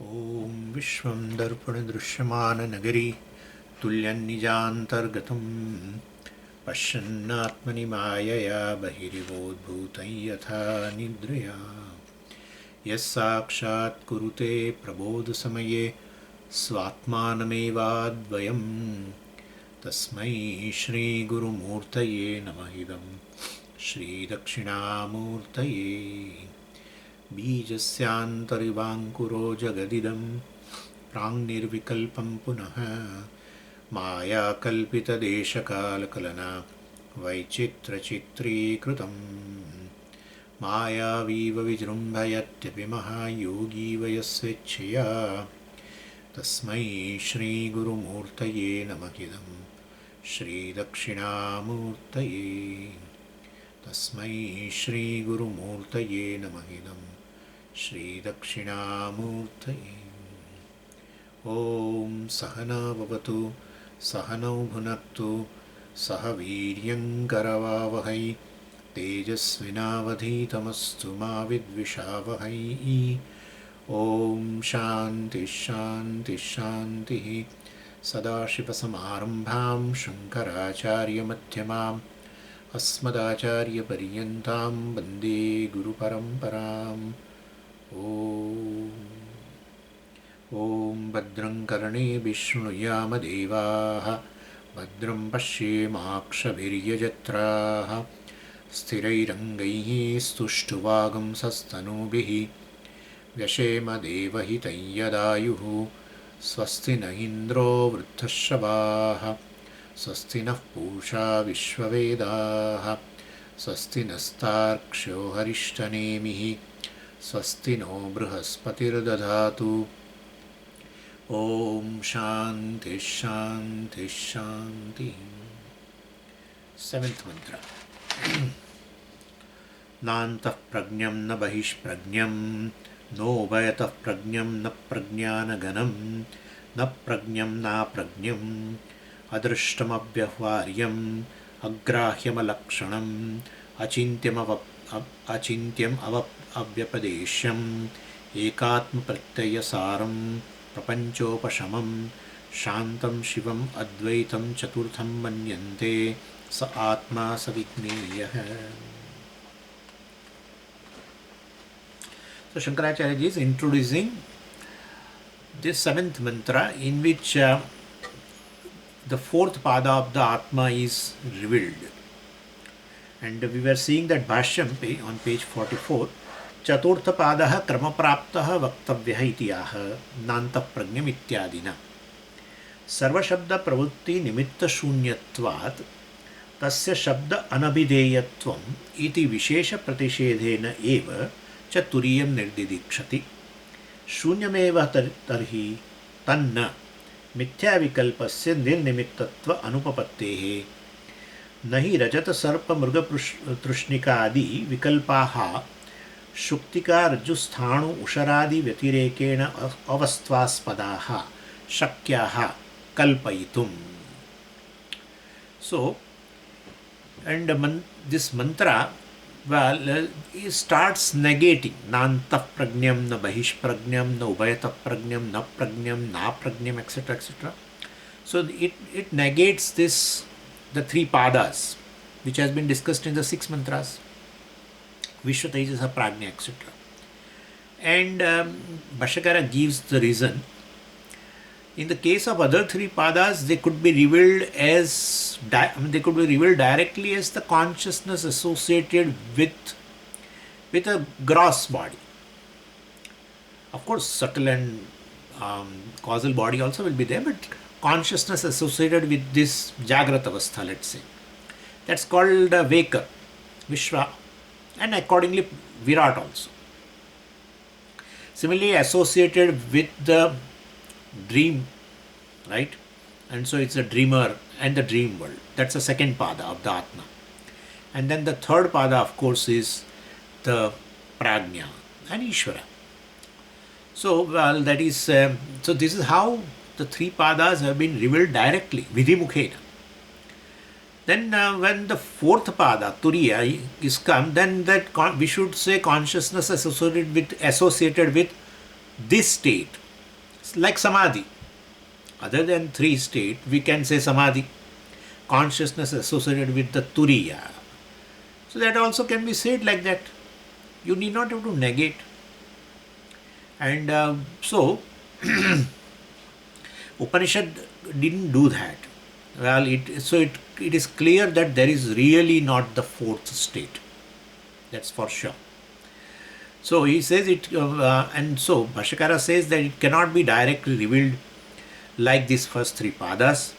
ॐ विश्वं दर्पणदृश्यमाननगरी तुल्यन्निजान्तर्गतं पश्यन्नात्मनि मायया बहिरिवोद्भूतं यथा निद्रया यस्साक्षात् कुरुते प्रबोधसमये स्वात्मानमेवाद्वयं तस्मै श्रीगुरुमूर्तये नमः इदं श्रीदक्षिणामूर्तये बीजस्यान्तरिवाङ्कुरो जगदिदं प्राङ्निर्विकल्पं पुनः मायाकल्पितदेशकालकलना वैचित्रचित्रीकृतं मायावीव विजृम्भयत्यपि महायोगी वयस्वेच्छया तस्मै श्रीगुरुमूर्तये नमः इदं श्रीदक्षिणामूर्तये तस्मै श्रीगुरुमूर्तये नमः इदं श्रीदक्षिणामूर्तये। ॐ सहना भवतु सहनौ भुनक्तु सह वीर्यङ्करवावहै तेजस्विनावधीतमस्तु मा विद्विषावहै। ॐ शान्तिः शान्तिः शान्तिः। सदाशिवसमारम्भां शङ्कराचार्यमध्यमाम् अस्मदाचार्यपर्यन्तां वन्दे गुरुपरम्पराम्। ॐ भद्रं कर्णेभिः शृणुयामदेवाः भद्रं पश्येमाक्षभिर्यजत्राः स्थिरैरङ्गैः स्तुष्टुवागुंसस्तनूभिः व्यशेमदेवहितं यदायुः स्वस्ति न इन्द्रो वृद्धश्रवाः स्वस्ति नः पूषा विश्ववेदाः स्वस्ति नस्तार्क्ष्यो हरिष्ठनेमिः स्वस्ति नो बृहस्पतिर्दधातु। ॐ शान्तिः शान्तिः शान्तिः। सेवेंथ मंत्र। नान्तः प्रज्ञं न बहिष्प्रज्ञं नोभयतः प्रज्ञं न प्रज्ञानगनं न प्रज्ञं नाप्रज्ञम् अदृष्टमव्यवहार्यम् अग्राह्यमलक्षणम् अचिन्त्यम् अव्यपदेश्यम् एकात्मप्रत्ययसारं प्रपञ्चोपशमं शान्तं शिवम् अद्वैतं चतुर्थं मन्यन्ते स आत्मा स विज्ञेयः। So Śaṅkarācārya is introducing this seventh mantra in which the fourth pada of the Atma is revealed. And we were seeing that bhāṣyam on page 44, chaturtha padaha kramapraptaha vaktavyah itiyaha nantah prajñam ityadina. Sarva shabda pravrutti nimitta shūnyatvat tasya shabda anabhideyatvam iti vishesha pratishedhena eva cha turiyam nirdidikshati. Shūnyameva tarhi tanna मिथ्या विकल्पस्य निर्निमित्तत्व अनुपपत्तेः न हि रजत सर्प मृग तृष्णिकादि विकल्पाः शुक्तिका रज्जुस्थाणु उषरादि व्यतिरेकेण अवस्थास्पदाः शक्याः कल्पयितुम्. So, and this mantra, well, it starts negating nantah prajñam, na bahishprajñam, na ubhayatah prajñam, na prajñam, na prajñam, etc. etc. So it negates this, the three pādas, which has been discussed in the 6 mantras, Vishva, Taijasa, Prājña, etc. And Bhashyakara gives the reason. In the case of other 3 pādas, they could be revealed as they could be revealed directly as the consciousness associated with a gross body. Of course, subtle and causal body also will be there, but consciousness associated with this Jagrat Avastha, let's say. That's called Veka, Vishwa, and accordingly Virat also. Similarly, associated with the dream, right? And so it's a dreamer and the dream world. That's the second pada of the Atma. And then the third pada, of course, is the Prājña and Ishvara. So, well, that is, so this is how the 3 padas have been revealed directly, vidhimukhena. Then when the 4th pada, Turīya, is come, then that we should say consciousness associated with this state like samadhi. Other than three states, we can say samadhi, consciousness associated with the Turīya. So that also can be said like that. You need not have to negate. And so, Upanishad didn't do that. Well, it is clear that there is really not the fourth state. That's for sure. So he says it, and so Bhashyakara says that it cannot be directly revealed like these first three padas,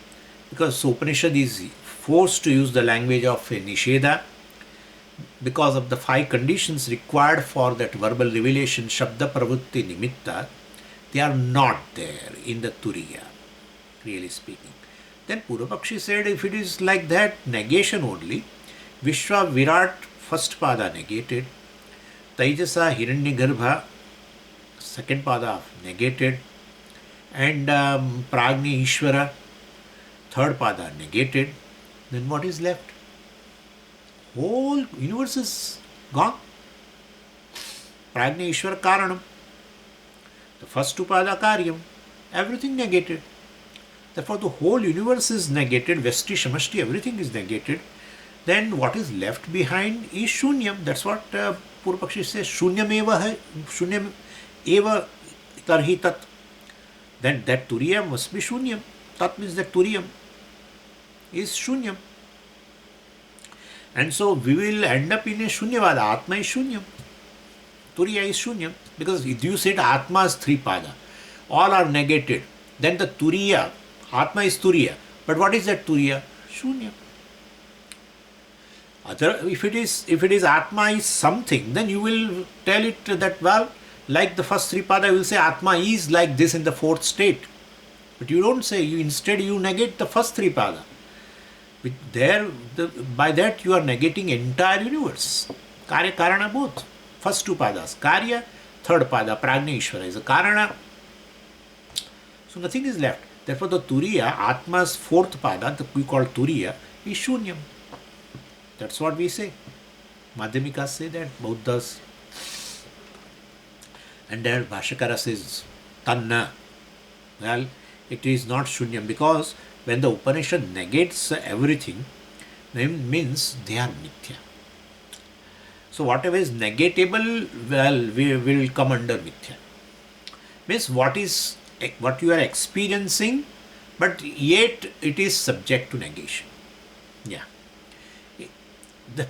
because Upanishad is forced to use the language of a nisheda because of the five conditions required for that verbal revelation, shabda pravritti nimitta. They are not there in the Turīya, really speaking. Then Purvapakṣa said, if it is like that, negation only, Vishwa Virat first pada negated, Taijasa Hiranyagarbha second pada negated, and Prājña Ishvara third pada negated, then what is left? Whole universe is gone. Prājña Ishvara Karanam. The first two pada karyam, everything negated. Therefore, the whole universe is negated, Vyashti, Samashti, everything is negated. Then what is left behind is Shunyam. That's what Purvapakṣa says, Shunyam eva tarhi tat. Then that Turīya must be Shunyam. Tat means that Turīyam is Shunyam. And so we will end up in a Shunyavada. Atma is Shunyam. Turīya is Shunyam. Because if you said Atma is three pada, all are negated, then the Turīya, Atma is Turīya. But what is that Turīya? Shunyam. If it is Atma is something, then you will tell it that, well, like the first three pada, you will say Atma is like this in the fourth state. But you don't say, instead you negate the first three pada. By that you are negating entire universe. Karya, Karana both. First two padas. Karya, third pada, Prājña Ishvara is a Karana. So nothing is left. Therefore the Turīya, Atma's fourth pada, we call Turīya, is Shunyam. That's what we say. Madhyamikas say that, Buddhas. And there Bhashyakara says, Tanna. Well, it is not Shunyam, because when the Upanishad negates everything, then means they are mityā. So whatever is negatable, well, we will come under mityā. Means what you are experiencing, but yet it is subject to negation. Yeah. The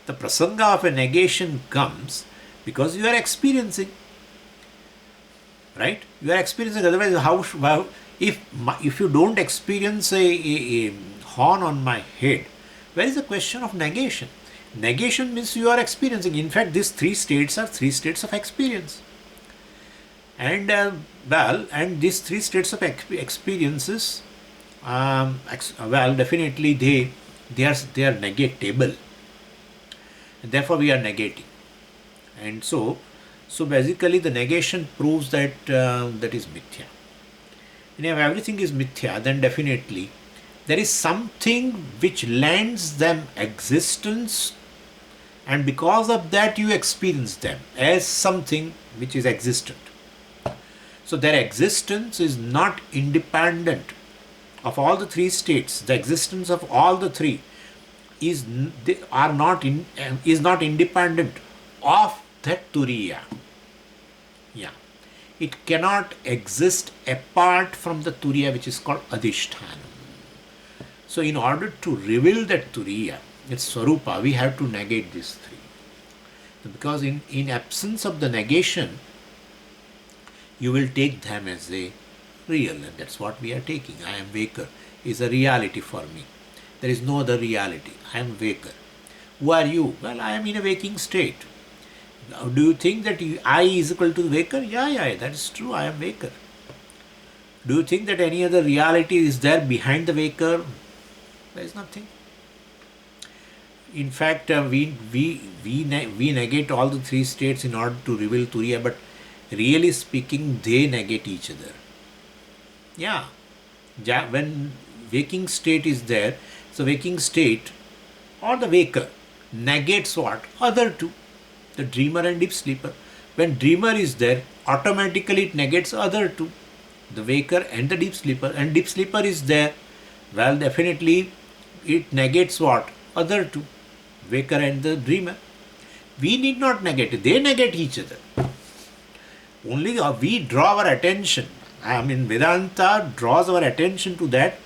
prasanga of a negation comes because you are experiencing. Right? You are experiencing, otherwise if you don't experience a horn on my head, where is the question of negation? Negation means you are experiencing. In fact, these three states are three states of experience. And these three states of experiences, definitely they are negatable. And therefore we are negating. And so basically the negation proves that that is mityā. And if everything is mityā, then definitely there is something which lends them existence, and because of that you experience them as something which is existent. So their existence is not independent of all the three states. The existence of all the three is not independent of that Turīya. Yeah. It cannot exist apart from the Turīya, which is called adhisthānam. So in order to reveal that Turīya, its Swarupa, we have to negate these three. Because in absence of the negation, you will take them as a real, and that's what we are taking. I am waker is a reality for me. There is no other reality. I am waker. Who are you? Well, I am in a waking state. Now, do you think that I is equal to waker? Yeah, that is true. I am waker. Do you think that any other reality is there behind the waker? There is nothing. In fact, we negate all the three states in order to reveal Turīya, but really speaking, they negate each other. Yeah. When waking state is there, so waking state or the waker negates what? Other two, the dreamer and deep sleeper. When dreamer is there, automatically it negates other two. the waker and the deep sleeper, and deep sleeper is there. Well, definitely it negates what? Other two, waker and the dreamer. We need not negate it, they negate each other. Only we draw our attention. Vedanta draws our attention to that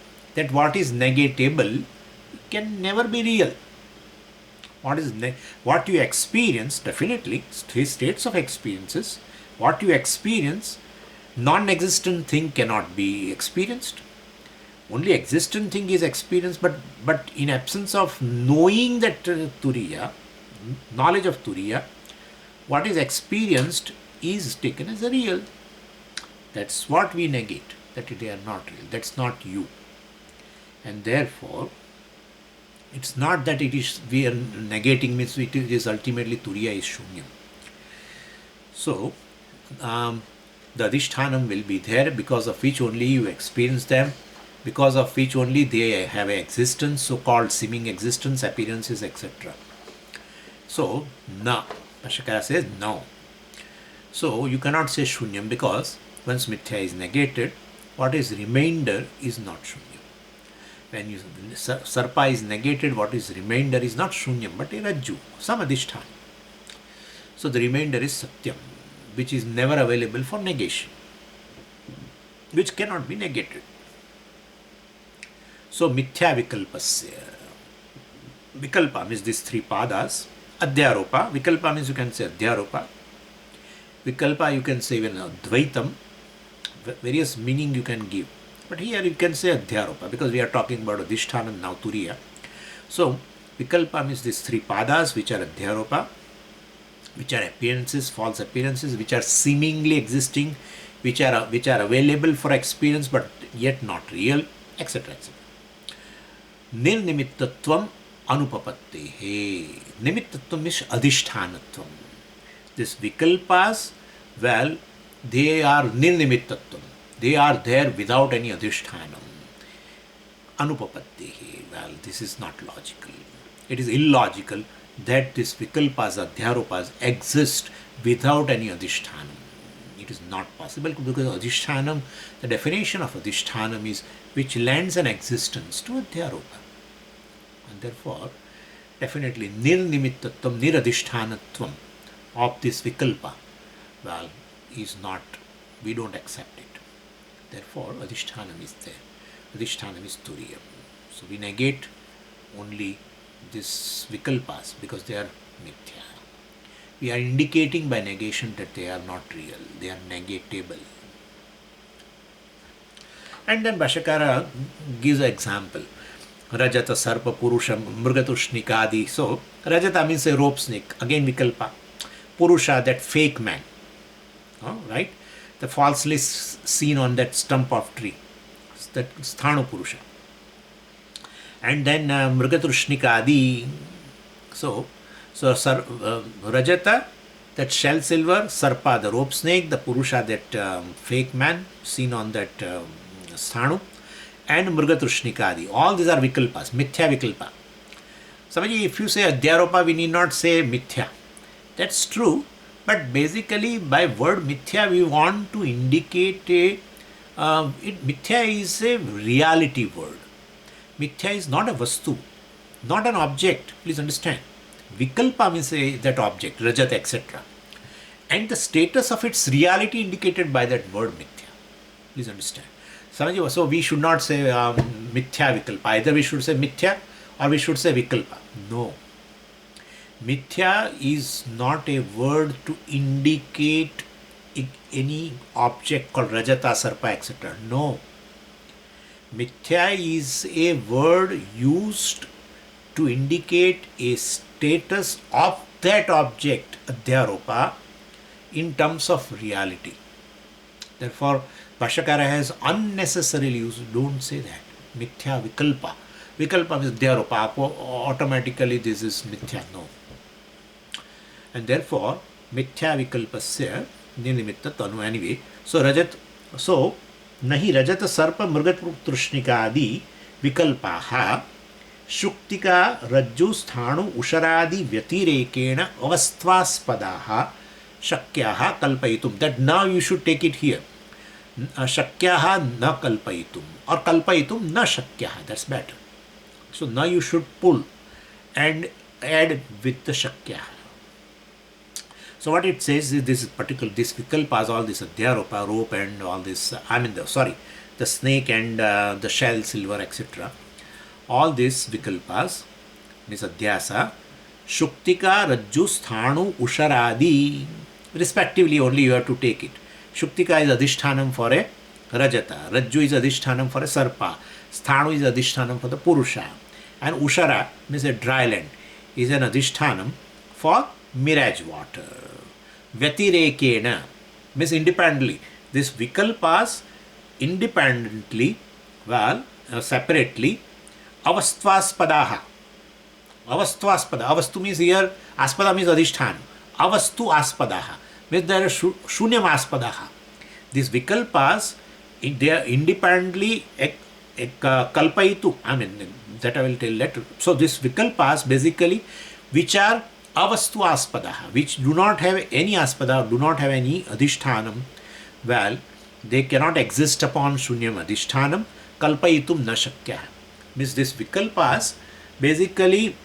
what is negatable can never be real. What you experience, definitely, states of experiences, what you experience, non-existent thing cannot be experienced. Only existent thing is experienced, but in absence of knowing that Turīya, knowledge of Turīya, what is experienced is taken as a real. That's what we negate, that they are not real. That's not you. And therefore, it's not that we are negating, means it is ultimately Turīya is shunyam. So, the adhishthanam will be there, because of which only you experience them, because of which only they have an existence, so-called seeming existence, appearances, etc. So, na. Bhāṣyakara says no. So, you cannot say shunyam, because once mityā is negated, what is remainder is not shunyam. When sarpa is negated, what is remainder is not shunyam, but a rajju, some adhisthana. So the remainder is satyam, which is never available for negation, which cannot be negated. So mityā vikalpasya. Vikalpa means these three pādas. Adhyāropa. Vikalpa means you can say adhyāropa. Vikalpa you can say even advaitam. Various meaning you can give. But here you can say adhyāropa, because we are talking about adhisthana now, Turīya. So, vikalpa means these three pādas, which are adhyāropa, which are appearances, false appearances, which are seemingly existing, which are available for experience but yet not real, etc. etc. Nirnimittatvam anupapattehe. Nimittatvam means adhisthānatvam. These vikalpas, well, they are nirnimittatvam. They are there without any adhishthanam. Anupapattehi. Well, this is not logical. It is illogical that these vikalpas, adhyāropas exist without any adhishthanam. It is not possible, because adhishthanam, the definition of adhishthanam is which lends an existence to adhyāropa. And therefore, definitely nirnimittatvam, niradhishthanatvam of this vikalpa, well, is not, we don't accept it. Therefore, adhishthanam is there. Adhishthanam is Turīya. So we negate only these vikalpas because they are mityā. We are indicating by negation that they are not real. They are negatable. And then Bhāṣyakara gives an example. Rajata, Sarpa, Purusha, Mrgatushnikādi. So, Rajata means a rope snake. Again vikalpa. Purusha, that fake man. Right? The falsely seen on that stump of tree, that sthānu purusha. And then mrgatrushnikādi. So rajata, that shell silver, sarpa, the rope snake, the purusha, that fake man seen on that sthānu, and mrgatrushnikādi. All these are vikalpas, mityā vikalpa. Swamiji, if you say adhyāropa, we need not say mityā. That's true. But basically, by word mityā, we want to indicate mityā is a reality word. Mityā is not a vastu, not an object. Please understand. Vikalpa means that object, rajat, etc. And the status of its reality indicated by that word mityā. Please understand. So we should not say mityā vikalpa. Either we should say mityā or we should say vikalpa. No. Mityā is not a word to indicate any object called rajata, sarpa, etc. No. Mityā is a word used to indicate a status of that object, adhyāropa, in terms of reality. Therefore, Bhāṣyakara has unnecessarily used, don't say that. Mityā vikalpa. Vikalpa means adhyāropa. Automatically this is mityā. No. And therefore, mityā vikalpasya nirnimittatvam. Anyway, so nahi rajata sarpa mrgatrushnikādi vikalpaha shuktika rajju sthānu usharādi vyatirekena avastvāspadaha shakyaha kalpayitum. That now you should take it here. Shakyaha na kalpayitum or kalpayitum na shakyaha. That's better. So now you should pull and add with the shakyaha. So what it says is this vikalpas, all this adhyāropa, rope and all this, the snake and the shell, silver, etc. All these vikalpas, means adhyāsa, shuktika, rajju, sthānu, usharadi, respectively only you have to take it. Shuktika is adhishthanam for a rajata, rajju is adhishthanam for a sarpa, sthānu is adhishthanam for the purusha, and ushara means a dry land is an adhishthanam for mirage water. Vyatirekena means independently. This vikalpas independently, separately, avastvāspadaha. Avastu means here, aspada means adhisthana. Avastu aspadaha means there are shunyam aspadaha. These vikalpas, they are independently kalpayitu. That I will tell later. So these vikalpas basically, which are avastu aspadaha, which do not have any aspada, do not have any adhishthanam, they cannot exist upon shunyam adhishthanam, kalpayitum na shakyah. Means this vikalpas, basically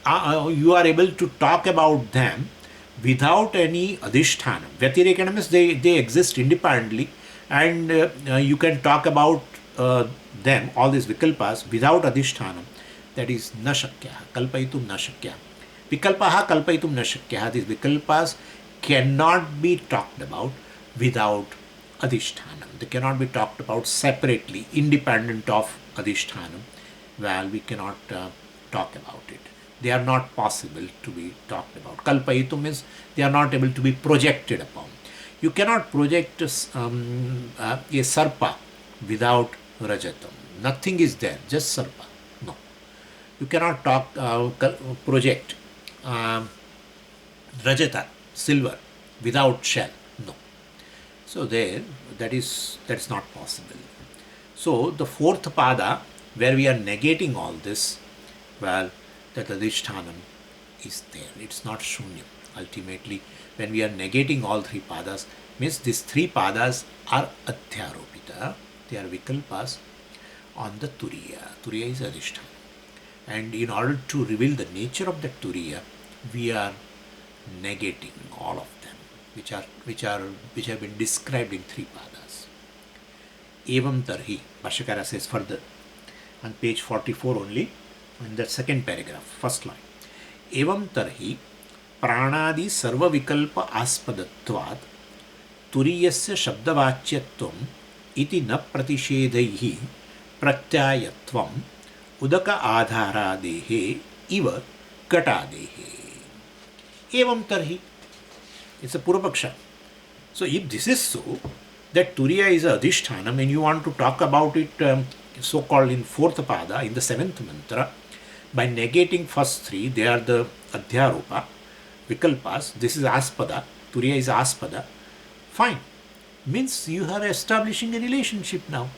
you are able to talk about them without any adhishthanam. Vyatirekana means they exist independently, and you can talk about them, all these vikalpas, without adhishthanam. That is na shakyah, kalpayitum na shakyah. Vikalpaha kalpayitum na shakyah. These vikalpas cannot be talked about without adhishthanam. They cannot be talked about separately, independent of adhishthanam. We cannot talk about it. They are not possible to be talked about. Kalpayitum means they are not able to be projected upon. You cannot project a sarpa without rajatam. Nothing is there, just sarpa. No. You cannot project rajata, silver, without shell. No. So that is not possible. So the fourth pada, where we are negating all this, that adhishthanam is there. It's not shunyam. Ultimately, when we are negating all three padas, means these three padas are adhyaropita. They are vikalpas on the Turīya. Turīya is adhishthanam. And in order to reveal the nature of that Turīya, we are negating all of them, which have been described in three padas. Evam tarhi, Bhashyakara says further, on page 44 only, in the second paragraph, first line. Evam tarhi, pranadi sarva vikalpa aspadatvat, turiyasya shabdavachyatvam, iti na pratishedaihi, pratyayatvam, udaka adhāradehe, iva gatadehe. Evam tarhi. It's a Purvapakṣa. So if this is so, that Turīya is a adhishthanam, and you want to talk about it so-called in fourth pada, in the seventh mantra, by negating first three, they are the adhyāropa, vikalpas, this is aspada, Turīya is aspada, fine. Means you are establishing a relationship now.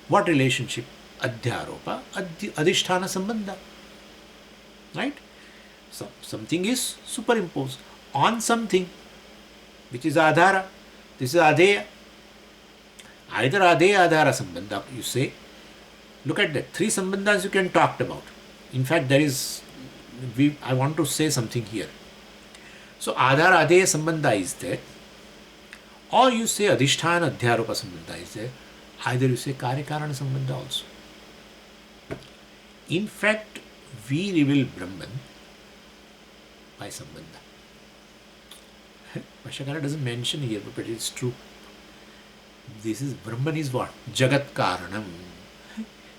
What relationship? Adhyāropa, adhisthana samandha. Right? So something is superimposed on something, which is adhara. This is adheya. Either adheya, adhara sambandha, you say. Look at that. Three sambandhas you can talk about. In fact, I want to say something here. So adhara, adheya sambandha is there. Or you say adhisthana, adhyāropa sambandha is there. Either you say karya-karana sambandha also. In fact, we reveal Brahman by sambandha. Bhashyakara doesn't mention here, but it's true. This is Brahman is what? Jagat Karanam.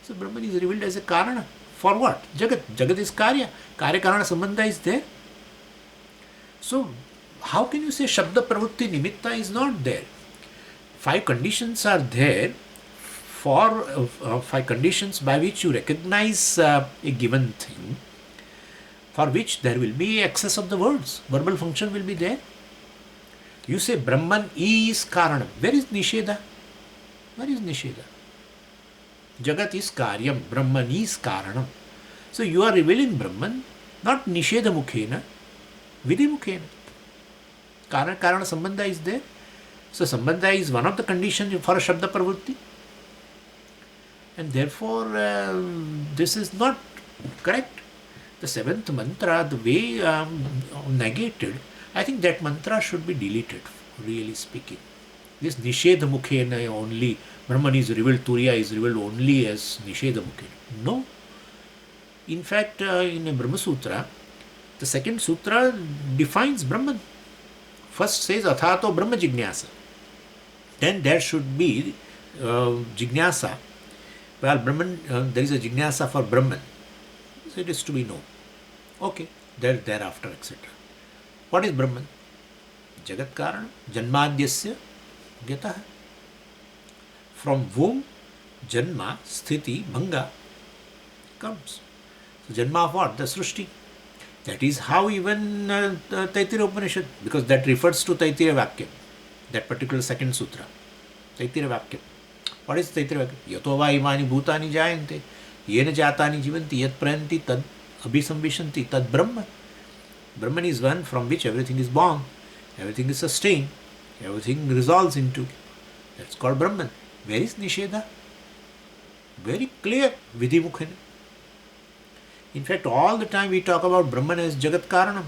So Brahman is revealed as a Karana. For what? Jagat. Jagat is Karya. Karya Karana Sambandha is there. So how can you say Shabda Pravrutti Nimitta is not there? 5 conditions are there for 5 conditions by which you recognize a given thing, for which there will be excess of the words. Verbal function will be there. You say Brahman is Karanam. Where is Nisheda? Where is Nisheda? Jagat is Karyam. Brahman is Karanam. So you are revealing Brahman, not Nisheda Mukhena, Vidhi Mukhena. Karana Sambandha is there. So samandha is one of the conditions for a Shabda Pravritti. And therefore, this is not correct. The seventh mantra, the way negated, I think that mantra should be deleted, really speaking. This Nishedha Mukhena only, Brahman is revealed, Turīya is revealed only as Nishedha Mukhena. No. In fact, in a Brahma-sūtra, the second sutra defines Brahman. First says Athato Brahma Jignasa. Then there should be Jignasa. Well, Brahman, there is a Jignasa for Brahman. So it is to be known. Okay, thereafter, etc. What is Brahman? Jagat Karana, Janmadhyasya Gyatah. From whom Janma, Sthiti, Bhanga comes. So Janma of what? The Srushti. That is how even Taittiriya Upanishad, because that refers to Taittiriya Vakyam, that particular second sutra. Taittiriya Vakyam. What is Taittiriya Vakyam? Yato va imani bhutani jayante, yena jatani jivanti, yat prayanti tad abhisamvishanti, tad Brahma. Brahman is one from which everything is born, everything is sustained, everything resolves into. That's called Brahman. Where is Nishedha? Very clear, Vidhi Mukhena. In fact, all the time we talk about Brahman as Jagat Karanam.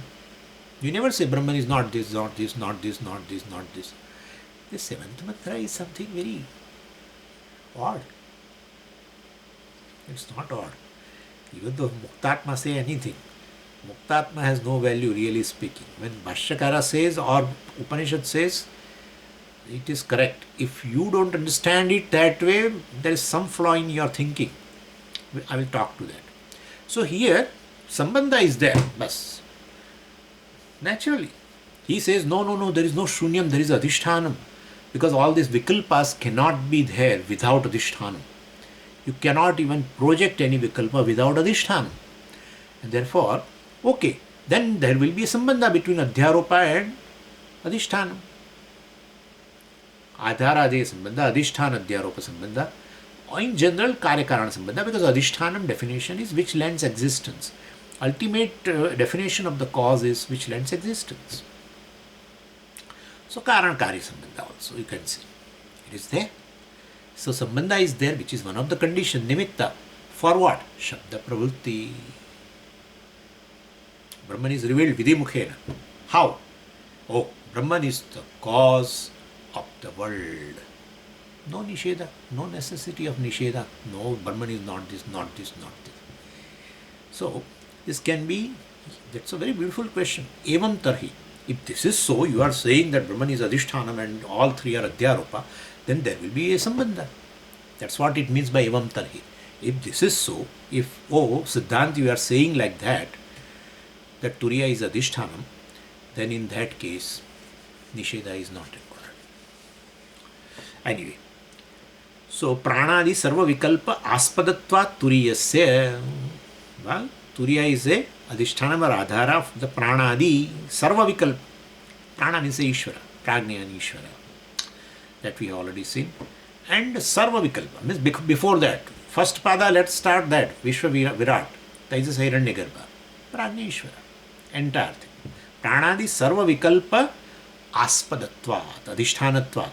You never say Brahman is not this, not this, not this, not this, not this. This seventh mantra is something very odd. It's not odd. Even though Muktātma say anything, Muktātma has no value, really speaking. When Bhāṣyakara says or Upanishad says, it is correct. If you don't understand it that way, there is some flaw in your thinking. I will talk to that. So here, samandha is there, bas. Naturally. He says, no, there is no shunyam, there is adhishthanam. Because all these vikalpas cannot be there without adhishthanam. You cannot even project any vikalpa without adhishthanam. And therefore, okay, then there will be a sambandha between adhyāropa and adhishthanam. Adhyāra sambandha, adhisthana adhyāropa sambandha. In general, karya-karana sambandha, because adhishthanam definition is which lends existence. Ultimate definition of the cause is which lends existence. So karana-karya sambandha also, you can see. It is there. So sambandha is there, which is one of the conditions, nimitta. For what? Shabda pravritti. Brahman is revealed vidhi mukhena. How? Oh, Brahman is the cause of the world. No nisheda, no necessity of nisheda. No, Brahman is not this, not this, not this. So, this can be, that's a very beautiful question. Evam tarhi. If this is so, you are saying that Brahman is adhishthanam and all three are adhyāropa, then there will be a sambandha. That's what it means by evam tarhi. If this is so, if, Siddhanta, you are saying like that Turīya is adhishthanam, then in that case, nisheda is not required. Anyway, so pranadi sarva vikalpa aspadatva turiyasya. Well, Turīya is a adhishthanam or adhara of the pranadi sarva vikalpa. Prana means Ishvara, Prājña and Ishvara. That we have already seen. And sarva vikalpa means before that. First pada, let's start that. Vaiśvānara, Taijasa Hiranyagarbha, Prājña Ishvara. Entire thing. Pranadi sarva vikalpa aspadatvat, adhishthanatvat.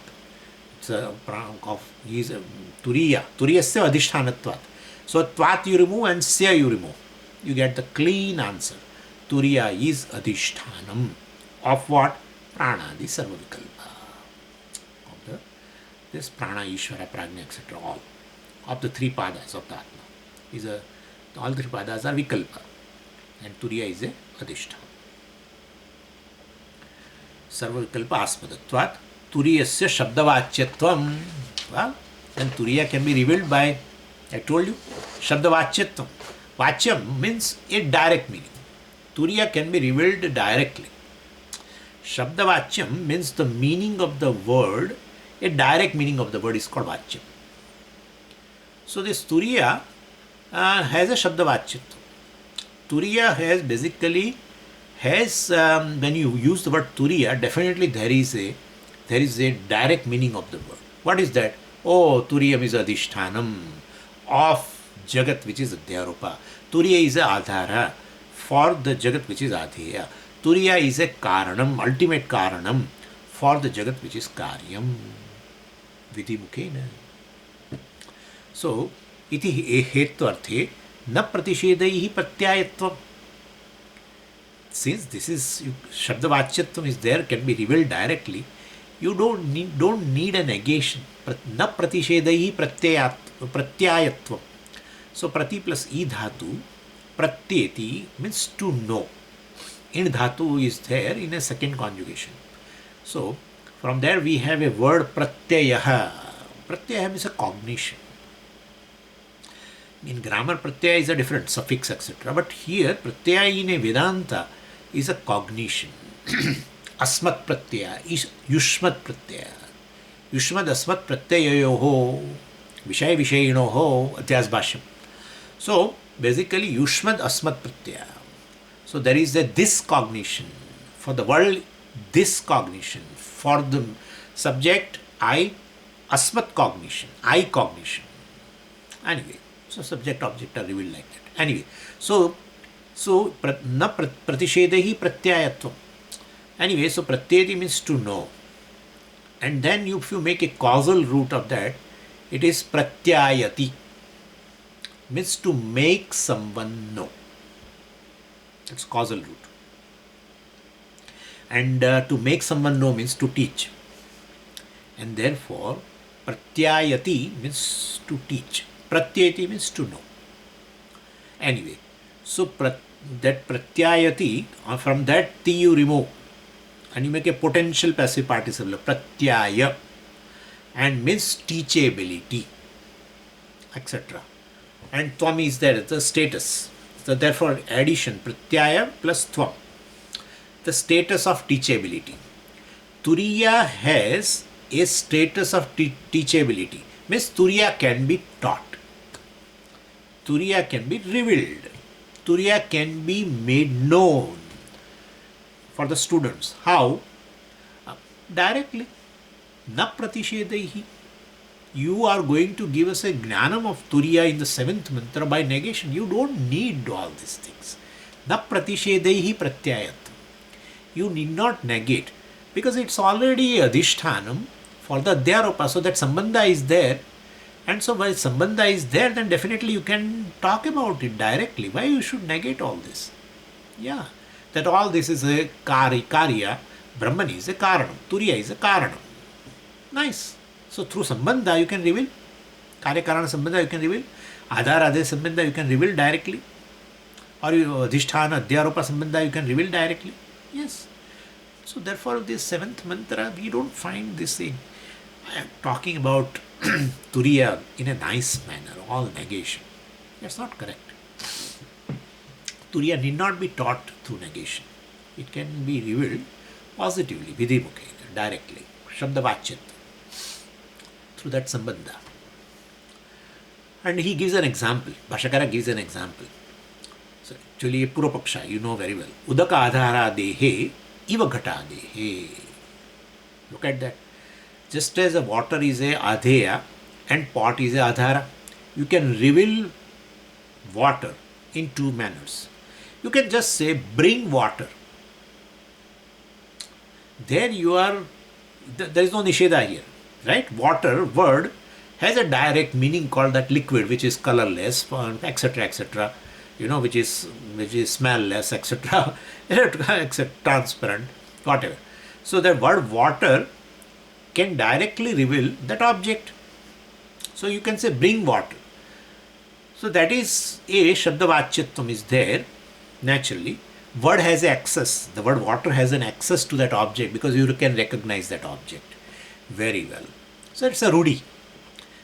He is Turīya. Turiyasya adhishthanatvat. So tvat you remove and sya you remove. You get the clean answer. Turīya is adhishthanam. Of what? Pranadi sarva vikalpa. Of this prana, Ishvara, Prājña, etc. All. Of the three padas of the Atma. All three padas are vikalpa. And Turīya is a adhishthanam. Sarva vikalpa aspadatvat. Turiyasya shabdavachyatvam. Well, then Turīya can be revealed by, I told you, shabdavachyatvam. Vachyam means a direct meaning. Turīya can be revealed directly. Shabdavachyam means the meaning of the word, a direct meaning of the word is called vachyam. So this Turīya has a shabdavachyatvam. Turīya has basically, when you use the word Turīya, definitely there is a direct meaning of the word. What is that? Oh, Turīyam is adhishthanam of Jagat which is adhyāropa. Turīya is a adhara for the Jagat which is adhyaya. Turīya is a karanam, ultimate karanam for the Jagat which is Karyam Vidimukena. So, iti hetvarthe na pratishedayihi pratyayatvam. Since this is Shabdavachyatvam is there, can be revealed directly, you don't need a negation. Na pratishedayihi pratyayatvam. So, prati plus e dhatu, pratyeti means to know. In dhatu is there in a second conjugation. So, from there we have a word pratyayaha. Pratyayaha means a cognition. In grammar, pratyaya is a different suffix, etc. But here, pratyaya in a Vedanta is a cognition. Asmat pratyaya is yushmat pratyaya. Yushmad asmat pratyayoho vishaya vishayinoho adhyas bhashyam. So, basically, yushmad asmat pratyaya. So, there is a this cognition. For the world, this cognition. For the subject, I, asmat cognition, I cognition. Anyway, so subject object are revealed like that. Anyway, so na pratishedahi pratyayatvam. Anyway, so pratyeti means to know. And then if you make a causal root of that, it is pratyayati. Means to make someone know. It's causal root. And to make someone know means to teach. And therefore, pratyayati means to teach. Pratyayati means to know. Anyway, so that pratyayati, from that ti you remove and you make a potential passive participle, pratyaya, and means teachability, etc. And tvam is there, the status. So therefore addition, pratyaya plus tvam, the status of teachability. Turīya has a status of teachability. Means Turīya can be taught. Turīya can be revealed. Turīya can be made known for the students. How? Directly. Na pratishedayihi. You are going to give us a jnanam of Turīya in the 7th mantra by negation. You don't need all these things. Na pratishedayihi pratyayat. You need not negate, because it's already adhishthanam for the adhyāropa, so that samandha is there. And so while samandha is there, then definitely you can talk about it directly. Why you should negate all this? Yeah, that all this is a karya, Brahman is a karanam, Turīya is a karanam. Nice. So through samandha you can reveal, karya karana samandha you can reveal, adhāra adhyā samandha you can reveal directly, or adhisthana adhyāropa samandha you can reveal directly. Yes. So therefore this 7th mantra, we don't find this thing. I am talking about Turīya in a nice manner, all negation. That's not correct. Turīya need not be taught through negation. It can be revealed positively, vidimukena, directly, shabdavachyat, through that samandha. And he gives an example. Bhāṣakara gives an example. So actually, Purvapakṣa, you know very well. Udaka adhāra dehe, iva ghata dehe. Look at that. Just as a water is a adhyaya and pot is a adhāra, you can reveal water in two manners. You can just say, bring water. There you are, there is no nisheda here, right? Water word has a direct meaning called that liquid, which is colorless, etc., etc., you know, which is smellless, etc., etc., transparent, whatever. So the word water can directly reveal that object. So you can say, bring water. So that is a shabdavachyatvam is there naturally. Word has access. The word water has an access to that object because you can recognize that object very well. So it's a rudi.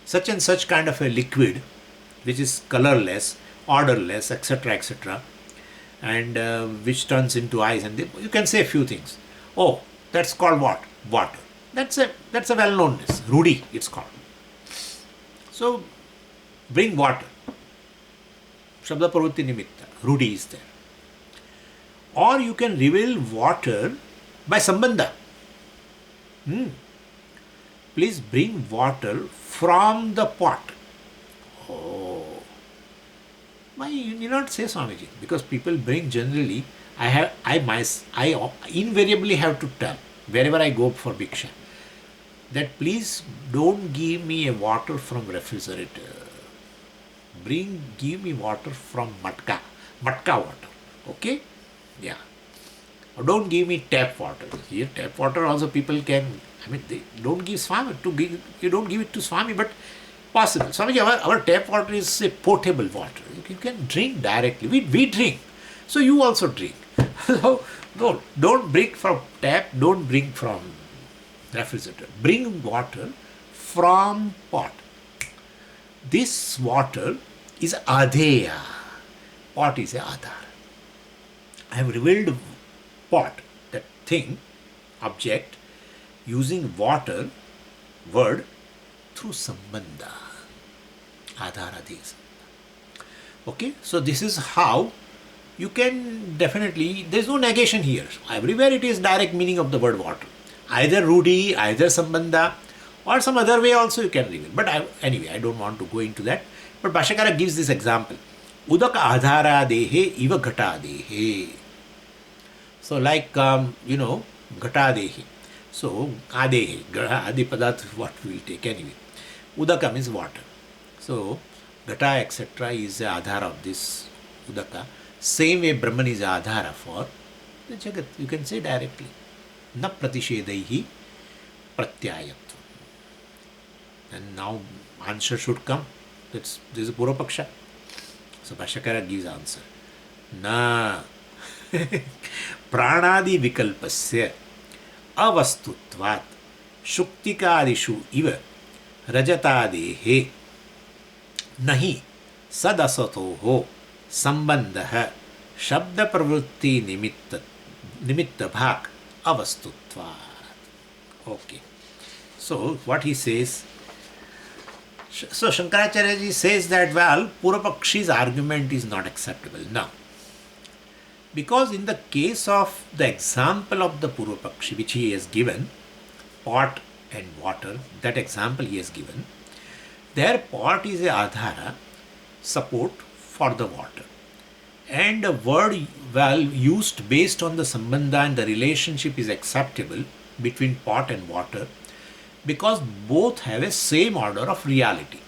Such and such kind of a liquid which is colorless, odorless, etc., etc., and which turns into ice, and you can say a few things. Oh, that's called what? Water. That's a well-knownness. Rudi, it's called. So, bring water. Shabda pravritti nimitta. Rudi is there. Or you can reveal water by sambandha. Please bring water from the pot. Oh. Why you need not say Swamiji? Because people bring generally, I invariably have to tell. wherever I go for bhiksha, that please don't give me a water from refrigerator. Give me water from matka water. Okay? Yeah. Or don't give me tap water. Here, tap water also people can, they don't give Swami, you don't give it to Swami, but possible. Swamiji, our tap water is a potable water. You can drink directly. We drink. So you also drink. So, no, don't bring from tap, don't bring from refrigerator. Bring water from pot. This water is adhyāya. Pot is a adhāra. I have revealed pot, that thing, object, using water, word, through samandha. Adhāra desa. Okay, so this is how you can definitely, there is no negation here. Everywhere it is direct meaning of the word water. Either rudi, either samandha, or some other way also you can reveal. But anyway, I don't want to go into that. But Bhashyakara gives this example. Udaka adhara dehe iva ghata dehe. So like, ghata dehe. So, adehe, adi padat, what we will take anyway. Udaka means water. So, ghata etc. is the adhara of this udaka. Same way Brahman is the adhara for the Jagat. You can say directly. Na pratishedaihi pratyayatva. And now answer should come. This is Purvapakṣa. So Bhashyakara gives answer. Na pranadi vikalpasya avastutvat shuktikadishu iva rajatadehe nahi sadasatoho samandha shabda pravrutti nimitta bhak avastutvat. Okay. So what he says, so Śaṅkarācārya ji says that, well, Purvapakshi's argument is not acceptable. Now, because in the case of the example of the Purvapakshi which he has given, pot and water, that example he has given, their pot is a adhara, support for the water. And a word, well, used based on the samandha and the relationship is acceptable between pot and water, because both have a same order of reality.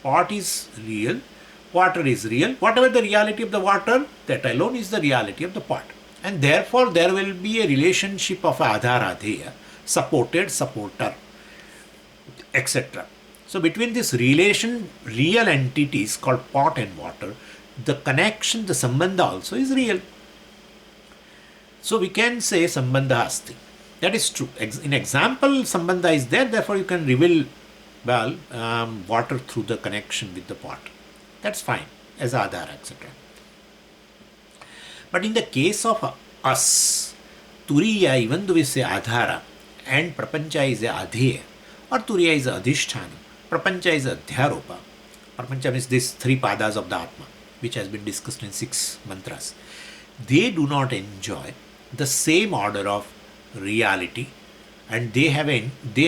Pot is real, water is real. Whatever the reality of the water, that alone is the reality of the pot. And therefore there will be a relationship of adhara adheya, supported, supporter, etc. So between this relation, real entities called pot and water, the connection, the samandha also is real. So we can say samandha asti. That is true. In example, samandha is there, therefore you can reveal, well, water through the connection with the pot. That's fine, as adhara, etc. But in the case of us, Turīya, even though we say adhara, and prapancha is a adheya, or Turīya is adhishthana, prapancha is adhyāropa. Prapancha means these three pādas of the Atma, which has been discussed in 6 mantras. They do not enjoy the same order of reality, and they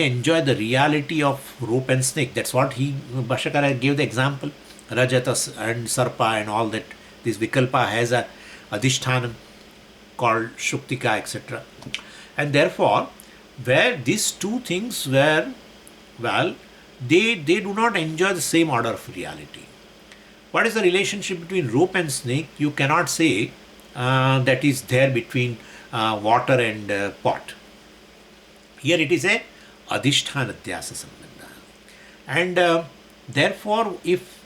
enjoy the reality of rope and snake. That's what Bhashyakara gave the example. Rajatas and Sarpa and all that. This Vikalpa has a adhishthanam called Shuktika, etc. And therefore, where these two things were, well, they do not enjoy the same order of reality. What is the relationship between rope and snake? You cannot say that is there between water and pot. Here it is a adhishthana adhyāsa samandha. And therefore, if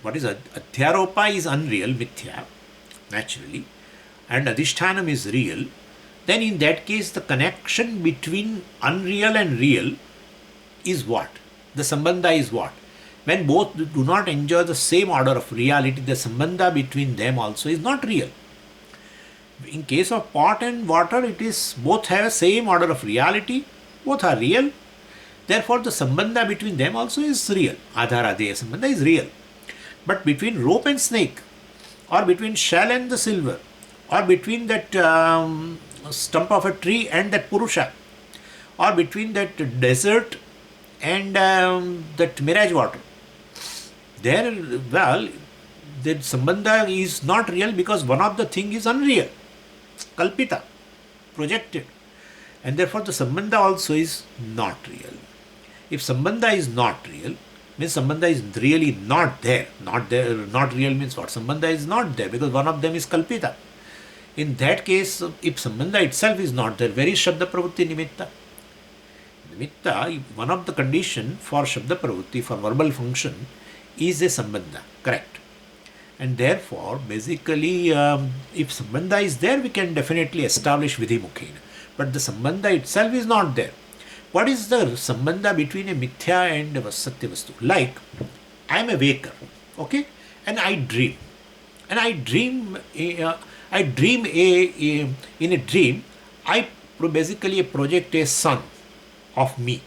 what is adhyāropa is unreal, mityā, naturally, and adhishthanam is real, then in that case the connection between unreal and real is what? The samandha is what? When both do not enjoy the same order of reality, the samandha between them also is not real. In case of pot and water, it is both have the same order of reality, both are real. Therefore, the samandha between them also is real. Adhara adheya samandha is real. But between rope and snake, or between shell and the silver, or between that stump of a tree and that purusha, or between that desert and that mirage water, there, well, the samandha is not real because one of the thing is unreal, kalpita, projected. And therefore the samandha also is not real. If samandha is not real, means samandha is really not there. Not there, not real means what? Samandha is not there because one of them is kalpita. In that case, if samandha itself is not there, where is Shabda Pravritti Nimitta? Nimitta, one of the condition for Shabda Pravritti, for verbal function, is a samandha. Correct. And therefore, basically, if samandha is there, we can definitely establish vidhi mukhena. But the samandha itself is not there. What is the samandha between a mityā and a satya vastu? Like, I am a waker, okay, and I dream. And I dream, in a dream, I basically project a son of me,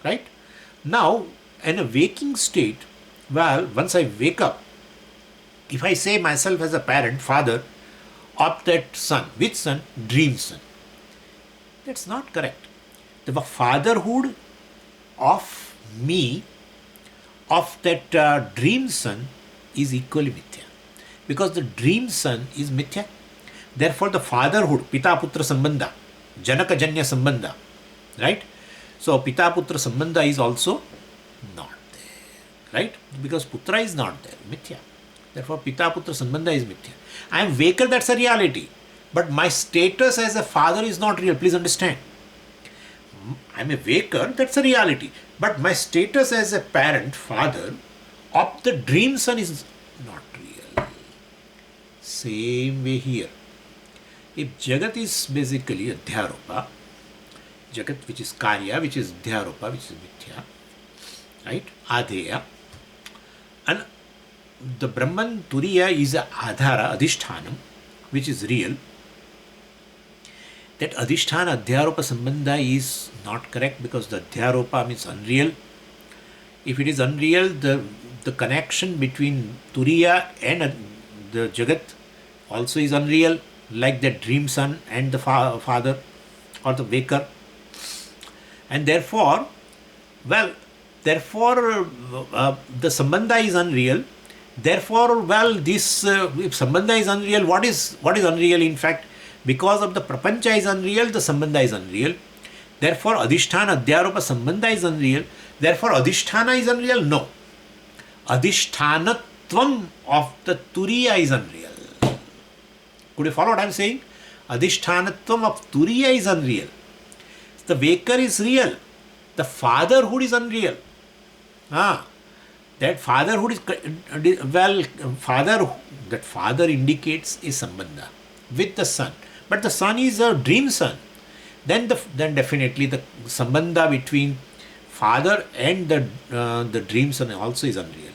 right? Now, in a waking state, well, once I wake up, if I say myself as a parent, father of that son, which son? Dream son. That's not correct. The fatherhood of me, of that dream son, is equally mityā. Because the dream son is mityā. Therefore, the fatherhood, pita-putra sambandha, janaka-janya sambandha, right? So, pita-putra sambandha is also not there, right? Because putra is not there, mityā. Therefore, pita-putra sambandha is mityā. I am waker, that's a reality. But my status as a father is not real. Please understand. I am a waker, that's a reality. But my status as a parent, father, of the dream son is not real. Same way here. If Jagat is basically adhyāropa, Jagat which is karya, which is adhyāropa, which is mityā, right? Adheya. And the Brahman Turīya is a adhara, adhishthanam, which is real. That adhisthana adhyāropa sambandha is not correct because the adhyāropa means unreal. If it is unreal, the connection between Turīya and the Jagat also is unreal, like the dream son and the father or the waker. And therefore, the sambandha is unreal. Therefore, this if sambandha is unreal, what is unreal in fact? Because of the prapancha is unreal, the sambandha is unreal. Therefore, adhisthana adhyāropa sambandha is unreal. Therefore, adhisthana is unreal? No. Adhisthānatvam of the Turīya is unreal. Could you follow what I am saying? Adhisthānatvam of Turīya is unreal. The waker is real. The fatherhood is unreal. That fatherhood is, that father indicates a sambandha with the son. But the son is a dream son. Then definitely the sambandha between father and the dream son also is unreal.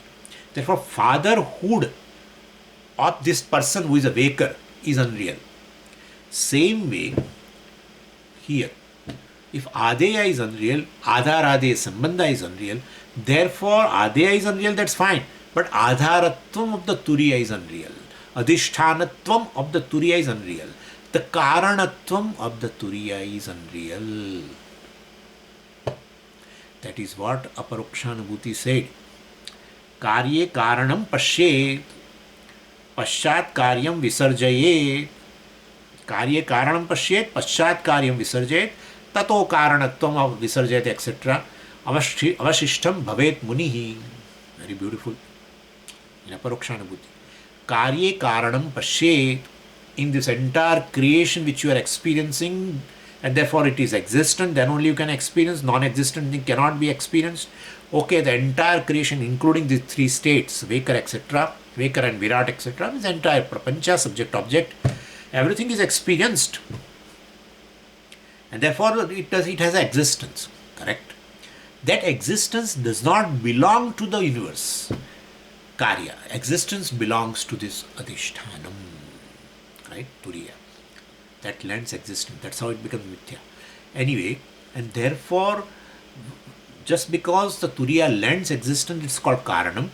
Therefore, fatherhood of this person who is a waker is unreal. Same way here. If Adeya is unreal, Adhāradeya sambandha is unreal. Therefore, Adeya is unreal, that's fine. But Adhāratvam of the Turīya is unreal. Adhisthānatvam of the Turīya is unreal. The Karanatvam of the Turīya is unreal. That is what Aparokshanubhuti said. Karye karanam pashyet, paśyāt karyam visarjayet. Karye karanam pashyet, paśyāt karyam visarjayet. Tato karanatvam visarjayet, etc. Avashishtam bhavet munihi. Very beautiful. In Aparokshanubhuti. Karye karanam pashyet. In this entire creation which you are experiencing, and therefore it is existent, then only you can experience. Non-existent thing cannot be experienced. Okay, the entire creation, including the three states, Vakar, etc., Vakar and Virat, etc., this entire prapancha, subject, object, everything is experienced. And therefore it has existence. Correct? That existence does not belong to the universe. Karya. Existence belongs to this adhishthanam. Right? Turīya. That lends existence. That's how it becomes mityā. Anyway, and therefore, just because the Turīya lends existence, it's called karanam.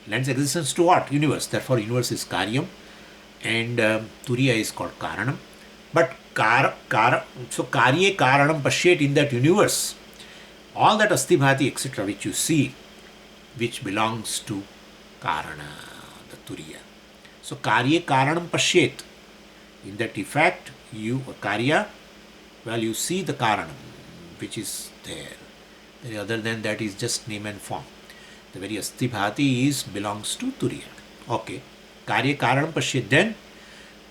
Lends existence to what? Universe. Therefore, universe is karyam and Turīya is called karanam. But so karye karanam pashyet, in that universe, all that asthibhati, etc., which you see, which belongs to karana, the Turīya. So, karye karanam pashyet. In that effect, karya Well, you see the Karanam, which is there. Other than that is just name and form. The very Asti Bhati belongs to Turīya. Okay. Karya Karanam Pashyat. Then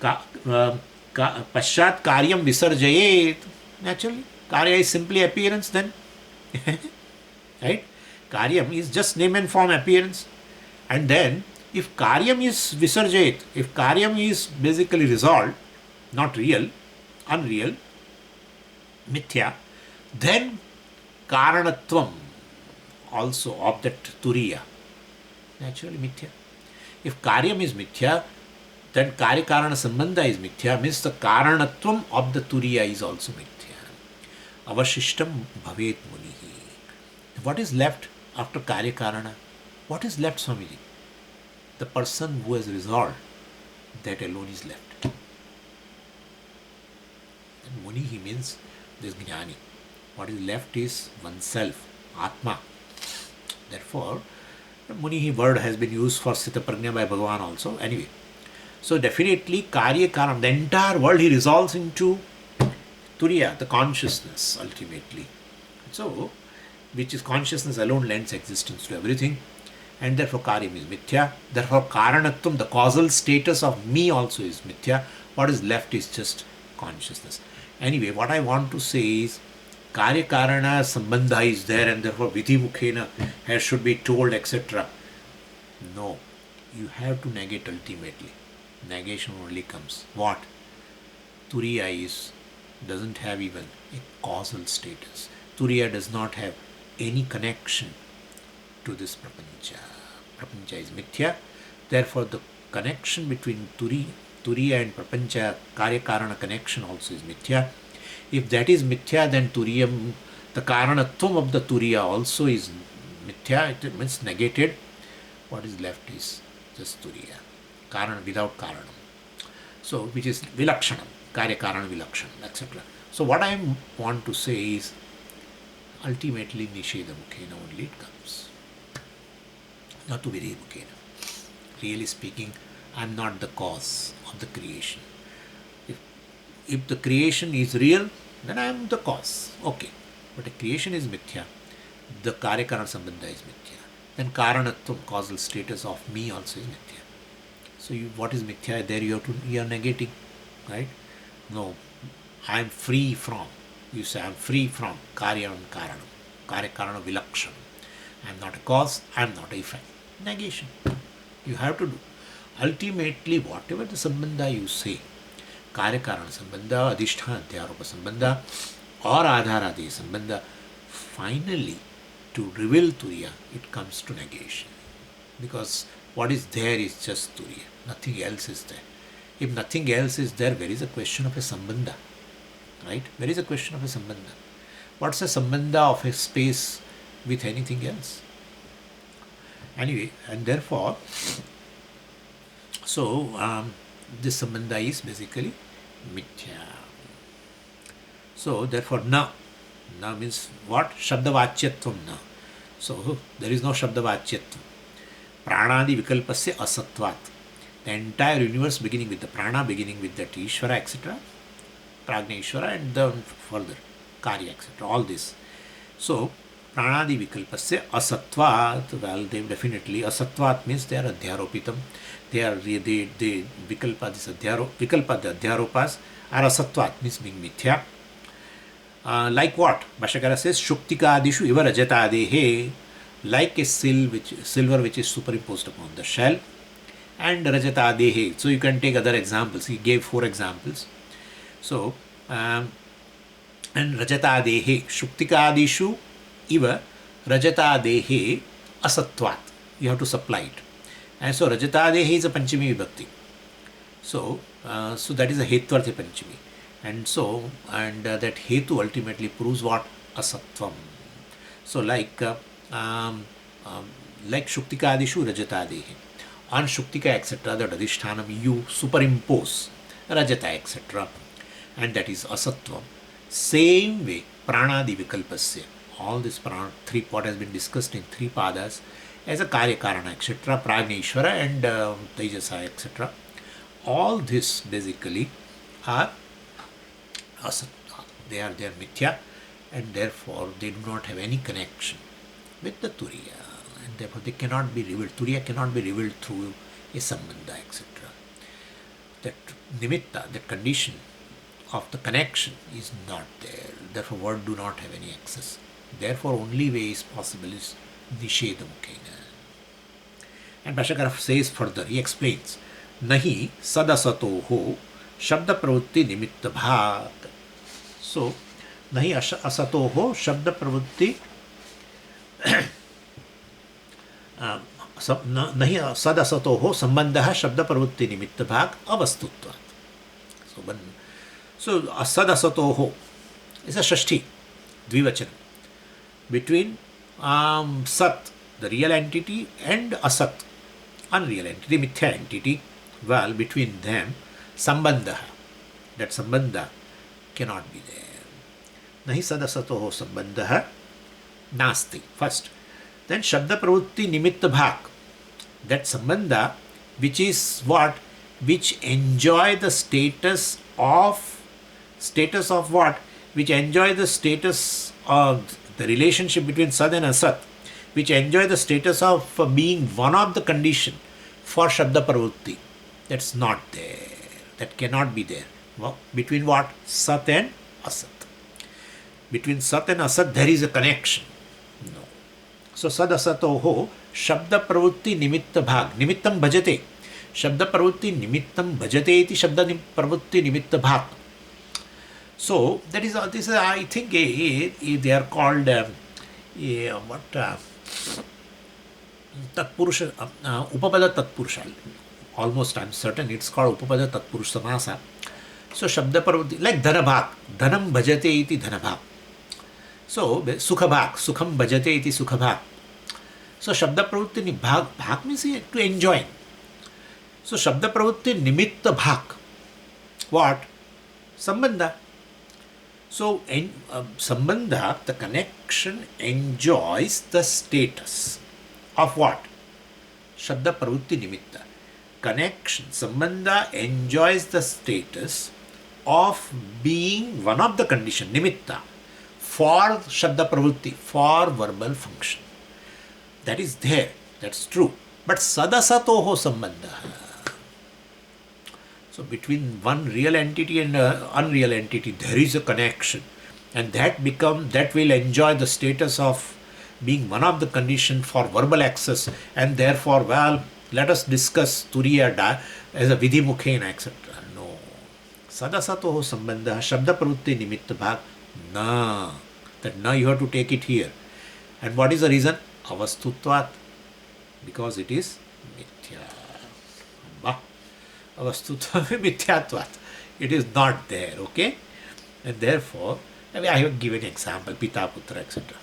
Pashyat Karyam Visarjayet. Naturally. Karya is simply appearance then. Right? Karyam is just name and form appearance. And then if Karyam is Visarjayet, if Karyam is basically resolved, not real, unreal, mityā, then Karanatvam also of that Turīya. Naturally mityā. If Karyam is mityā, then Karya Karana Samandha is mityā, means the Karanatvam of the Turīya is also mityā. Avashishtam bhavet munihi. What is left after Karya Karana? What is left, Swamiji? The person who has resolved, that alone is left. And munihi means this jnani. What is left is oneself, Atma. Therefore, the munihi word has been used for Sthita-prañña by Bhagavan also. Anyway, so definitely Karya Karana, the entire world he resolves into Turīya, the consciousness ultimately. So, which is consciousness alone lends existence to everything, and therefore Karyam is mityā. Therefore Karanatvam, the causal status of me also is mityā. What is left is just consciousness. Anyway, what I want to say is Karya Karana Samandha is there, and therefore Vidhi Mukhena should be told, etc. No, you have to negate ultimately. Negation only comes. What? Turīya doesn't have even a causal status. Turīya does not have any connection to this prapancha. Prapancha is mityā. Therefore, the connection between Turīya and prapancha, Karya Karana connection also is mityā. If that is mityā, then Turīya, the Karanatvam of the Turīya also is mityā. It means negated. What is left is just Turīya. Karana without Karanam. So, which is Vilakshanam. Karya Karana Vilakshanam, etc. So, what I want to say is, ultimately Nisheda Mukhena only it comes. Not to Vidhi Mukhena. Really speaking, I am not the cause of the creation. If the creation is real, then I am the cause. Okay. But the creation is mityā. The Karya Karana Samandha is mityā. Then Karanatvam, causal status of me also is mityā. So what is mityā? There you are negating. Right? No. I am free from. You say I am free from Karya and Karanam. Karya Karana Vilakshanam. I am not a cause, I am not a effect. Negation. You have to do. Ultimately, whatever the Sambandha you say, Karya Karana Sambandha, Adhishthana adhyāropa Sambandha, or Adhāradi Sambandha, finally, to reveal Turīya, it comes to negation. Because what is there is just Turīya. Nothing else is there. If nothing else is there, where is a question of a Sambandha? Right? Where is a question of a Sambandha? What's the Sambandha of a space with anything else? Anyway, and therefore, so this Sambandha is basically mityā. So therefore, na means what? Shabdavācyattvam na. So there is no Shabdavācyattvam. Prāṇādi vikalpasya asatvat. The entire universe beginning with the prana, beginning with that Ishvara, etc. Prājña Ishvara, and then further Karya, etc. All this. So Prāṇādi vikalpasya asatvat. Well, they definitely asatvat means they are adhyāropitam. They vikalpa, this vikalpa, the adhyāropas are asatvat, means being mityā. Like what? Bhashyakara says, Shuktikādishu iva rajatadehe, like a silver which is superimposed upon the shell, and rajatadehe. So you can take other examples. He gave 4 examples. So, and rajatadehe, Shuktikādishu iva rajatadehe asatvat. You have to supply it. And so rajatadehe is a Panchami Vibhakti. So that is a Hetvartha Panchami. And so, that Hetu ultimately proves what? Asatvam. So like Shuktikādishu rajatadehe. On Shuktika, etc., that Adhishthanam you superimpose rajata, etc. And that is asatvam. Same way, Prāṇādi vikalpasya. All this 3 what has been discussed in 3 pādas as a Karya Karana, etc., Prājña Ishvara and Taijasa, etc. All this basically are asatva. They are mityā, and therefore they do not have any connection with the Turīya, and therefore they cannot be revealed. Turīya cannot be revealed through a samandha, etc. That nimitta, that condition of the connection is not there. Therefore words do not have any access. Therefore only way is possible is nisheda mukhena. And Bhāṣyakara says further, he explains, nahi sadasatoho shabda pravritti nimitta bhag. So, nahi asatoho shabda pravritti nahi sadasatoho samandha shabda pravritti nimitta bhag avastutvat. So asadasatoho is a shashti, dvivachanam, between sat, the real entity, and asat, unreal entity, mithya entity. Well, between them, samandha, that samandha cannot be there. Nahi sadasatoho samandha nasti, first. Then shabda pravritti nimitta bhag, that samandha which is what? Which enjoy the status of what? Which enjoy the status of the relationship between Sat and Asat, which enjoy the status of being one of the condition for Shabda Pravritti. That's not there. That cannot be there. Well, between what? Sat and Asat. Between Sat and Asat there is a connection. No. So Sadasatoho Shabda Pravritti Nimitta Bhag. Nimittam Bhajate. Shabda Pravritti Nimittam Bhajate iti Shabda Pravritti Nimitta Bhag. So that is this is, I think they are called Tatpurusha, Upapada Tatpurusha. Almost I'm certain it's called Upapada Tatpurusha Samasa. So Shabda Pravritti, like Dhanabhag, Dhanam Bhajate iti Dhanabhag. So Sukhabhag, Sukham Bhajate iti Sukhabhag. So Shabda Pravritti Bhag, Bhag means to enjoy. So Shabda Pravritti Nimitta Bhag. What? Sambandha. So sambandha, the connection, enjoys the status of what? Shabda Pravritti Nimitta. Connection, sambandha enjoys the status of being one of the condition, nimitta, for Shabda Pravritti, for verbal function. That is there, that's true. But sadasatoho sambandha. So between one real entity and unreal entity, there is a connection, and that will enjoy the status of being one of the condition for verbal access, and therefore, well, let us discuss Turīya as a vidhi mukhena, etc. No. Sadasatoho sambandha shabda pravritti nimitta bhag. Na. That na you have to take it here. And what is the reason? Avastutvat. Because it is mityā. Avastutva mithyatvat. It is not there, okay? And therefore, I have given an example, Pita, Putra, etc.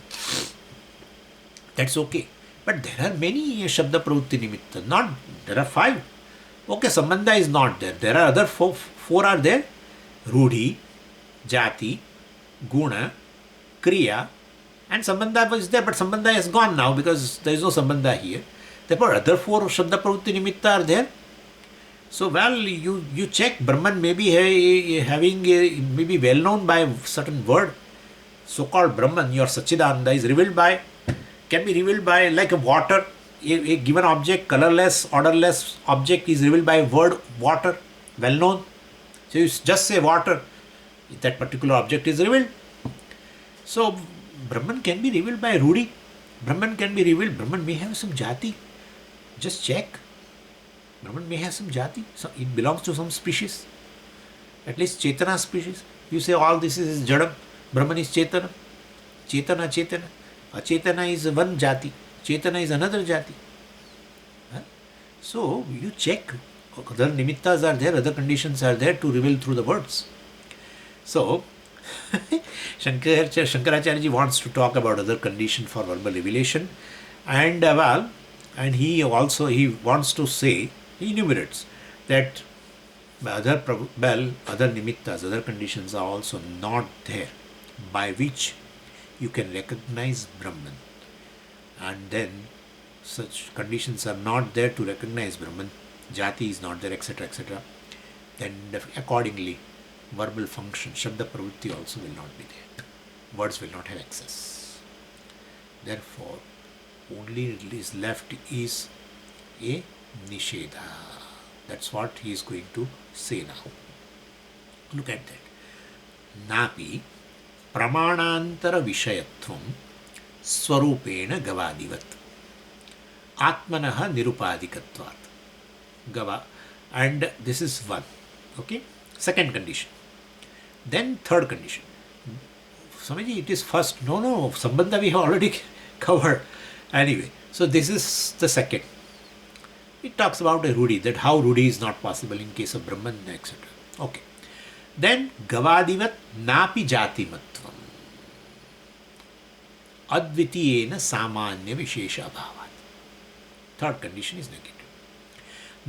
That's okay. But there are many Shabda Pravritti Nimitta. Not, there are 5. Okay, Samandha is not there. There are other 4 are there. Rudhi, Jati, Guna, Kriya, and Samandha is there. But Samandha is gone now because there is no Samandha here. Therefore, other 4 Shabda Pravritti Nimitta are there. So, well, you check, Brahman may be having maybe well known by certain word. So-called Brahman, your Satchidananda is revealed by, can be revealed by like a water. A given object, colorless, orderless object is revealed by word water, well known. So, you just say water, that particular object is revealed. So, Brahman can be revealed by Rudi. Brahman can be revealed, Brahman may have some jati. Just check. Brahman may have some jati, it belongs to some species, at least Chetana species. You say all this is Jadam, Brahman is Chetana, Chetana. Achetana is one jati, Chetana is another jati. So you check, other nimittas are there, other conditions are there to reveal through the words. So Śaṅkarācārya wants to talk about other condition for verbal revelation, and and he wants to say, he enumerates that other nimittas, other conditions are also not there by which you can recognize Brahman. And then such conditions are not there to recognize Brahman, jati is not there, etc., etc. Then accordingly verbal function, Shabda Pravritti also will not be there. Words will not have access. Therefore, only is left is a Nishedha. That's what he is going to say now. Look at that. Napi pramanantara vishayatvam swarupena gavadivat atmanaha nirupadikatvat. Gava. And this is one. Okay. Second condition. Then third condition. Swamiji, it is first. No. Samandha we have already covered. Anyway, so this is the second. It talks about a Rudi, that how Rudi is not possible in case of Brahman, etc. Okay. Then Gavadivat Napi Jatimatvam Advitiyena Samanya Vishesha Bhavat. Third condition is negative.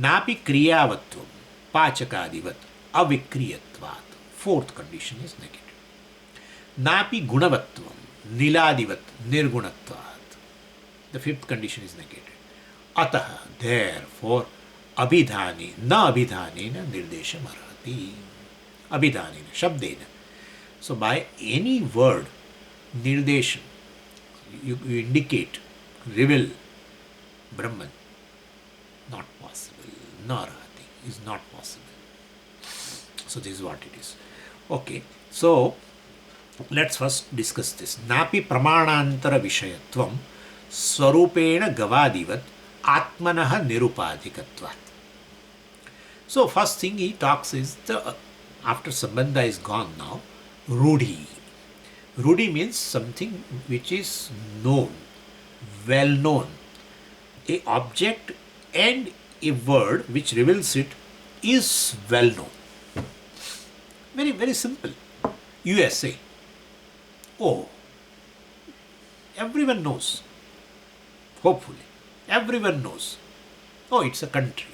Napi Kriyavatvam Pāchakadivat Avikriyatvat. Fourth condition is negative. Napi Gunavatvam Niladivat Nirgunatvat. The fifth condition is negative. Ataha, therefore, abhidhani, na abhidhanena nirdesham arhati. Abhidhanena, shabdena. So by any word, nirdeshan, you indicate, reveal Brahman. Not possible. Na arhati is not possible. So this is what it is. Okay, so let's first discuss this. Napi pramanantara vishayatvam swarupena gavadivat atmanaha nirupadikatvat. So first thing he talks is, after Samandha is gone now, Rudi. Rudi means something which is known, well known. A object and a word which reveals it is well known. Very, very simple. USA. Oh, everyone knows. Hopefully. Everyone knows. Oh, it's a country.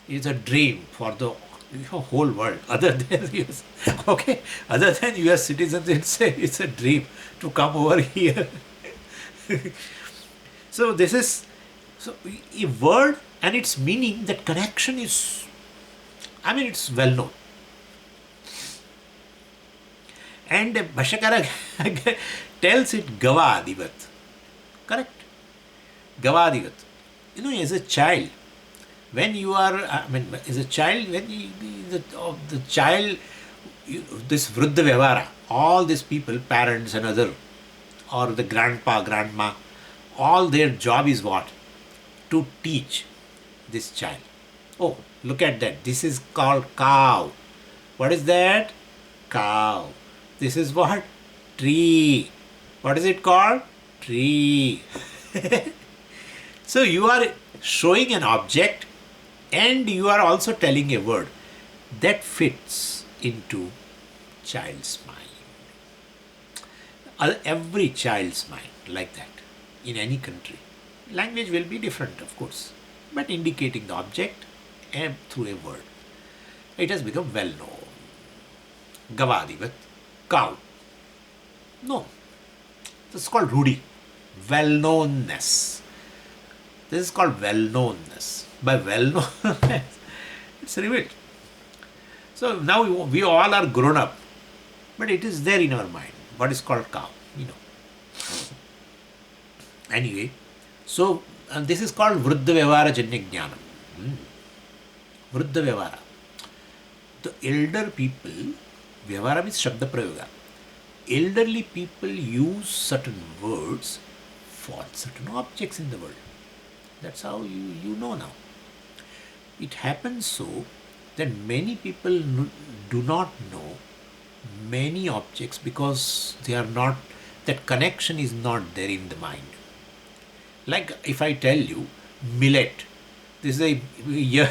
It's a dream for the whole world. Other than US, okay, other than US citizens, it's a dream to come over here. So this is a word and its meaning. That connection is, it's well known. And Bhashakara tells it Gavadivat. Correct? Gavadivat. As a child, when you are, as a child, when the child, this Vriddha Vyavara, all these people, parents and other, or the grandpa, grandma, all their job is what? To teach this child. Oh, look at that. This is called cow. What is that? Cow. This is what? Tree. What is it called? Tree. So you are showing an object and you are also telling a word that fits into child's mind. Every child's mind like that in any country. Language will be different, of course, but indicating the object and through a word. It has become well known. Gavadivat, cow. No. This is called Rudi. Well-knownness. This is called well-knownness. By well-knownness, it's revealed. So now we all are grown up, but it is there in our mind. What is called cow, Anyway, so this is called Vriddha Vyavara Janya Jnanam. Vriddha Vyavara. The elder people, Vyavara means Shabda Prayoga. Elderly people use certain words for certain objects in the world. That's how you know now. It happens so that many people do not know many objects because they are not, that connection is not there in the mind. Like if I tell you millet, this is a year,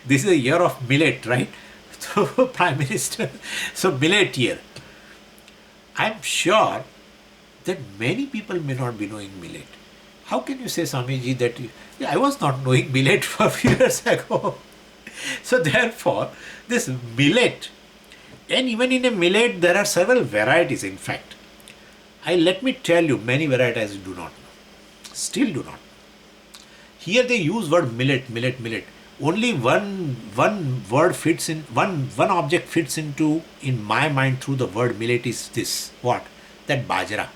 this is a year of millet, right? So Prime Minister, so millet year. I'm sure that many people may not be knowing millet. How can you say, Swamiji, that I was not knowing millet for a few years ago? So therefore, this millet, and even in a millet, there are several varieties, in fact. Let me tell you, many varieties I do not know. Still do not. Here they use word millet, millet, millet. only one word fits in, one object fits into in my mind through the word millet is this. What? That bajra.